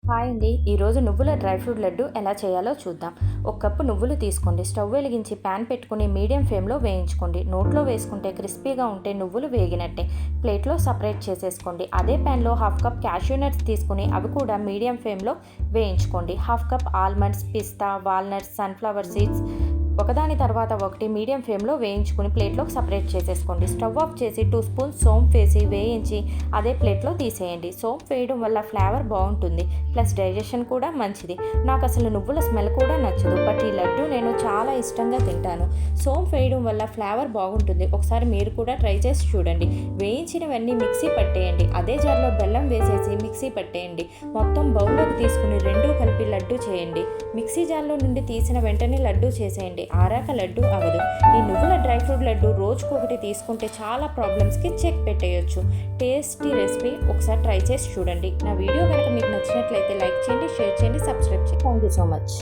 Hi అండి. ఈరోజు నువ్వుల డ్రై ఫ్రూట్ లడ్డు ఎలా చేయాలో చూద్దాం. ఒక కప్పు నువ్వులు తీసుకోండి. స్టవ్ వెలిగించి ప్యాన్ పెట్టుకుని మీడియం ఫ్లేమ్లో వేయించుకోండి. నోట్లో వేసుకుంటే క్రిస్పీగా ఉంటే నువ్వులు వేగినట్టే. ప్లేట్లో సపరేట్ చేసేసుకోండి. అదే ప్యాన్లో హాఫ్ కప్ క్యాష్యూ నట్స్ తీసుకుని అవి కూడా మీడియం ఫ్లేమ్లో వేయించుకోండి. హాఫ్ కప్ ఆల్మండ్స్, పిస్తా, వాల్నట్స్, సన్ఫ్లవర్ సీడ్స్ ఒకదాని తర్వాత ఒకటి మీడియం ఫ్లేమ్లో వేయించుకుని ప్లేట్లోకి సపరేట్ చేసేసుకోండి. స్టవ్ ఆఫ్ చేసి 2 స్పూన్స్ సోంపు వేసి వేయించి అదే ప్లేట్లో తీసేయండి. సోంపు వేయడం వల్ల ఫ్లేవర్ బాగుంటుంది, ప్లస్ డైజెషన్ కూడా మంచిది. నాకు అసలు నువ్వుల స్మెల్ కూడా నచ్చదు, బట్ ఈ లడ్డు నేను చాలా ఇష్టంగా తింటాను. సోంపు వేయడం వల్ల ఫ్లేవర్ బాగుంటుంది. ఒకసారి మీరు కూడా ట్రై చేసి చూడండి. వేయించినవన్నీ మిక్సీ పట్టేయండి. అదే జార్లో బెల్లం వేసేసి మిక్సీ పట్టేయండి. మొత్తం బౌల్లోకి తీసుకుని రెండూ కలిపి లడ్డు చేయండి. మిక్సీ జార్లో నుండి తీసిన వెంటనే లడ్డు చేసేయండి. ఆరాక లడ్డు అవదు. ఈ నువ్వుల డ్రై ఫ్రూట్ లడ్డు రోజుకొకటి తీసుకుంటే చాలా ప్రాబ్లమ్స్కి చెక్ పెట్టేయచ్చు. టేస్టీ రెసిపీ, ఒకసారి ట్రై చేసి చూడండి. నా వీడియో కనుక మీకు నచ్చినట్లయితే లైక్ చేయండి, షేర్ చేయండి, సబ్స్క్రైబ్ చేయండి. Thank you so much.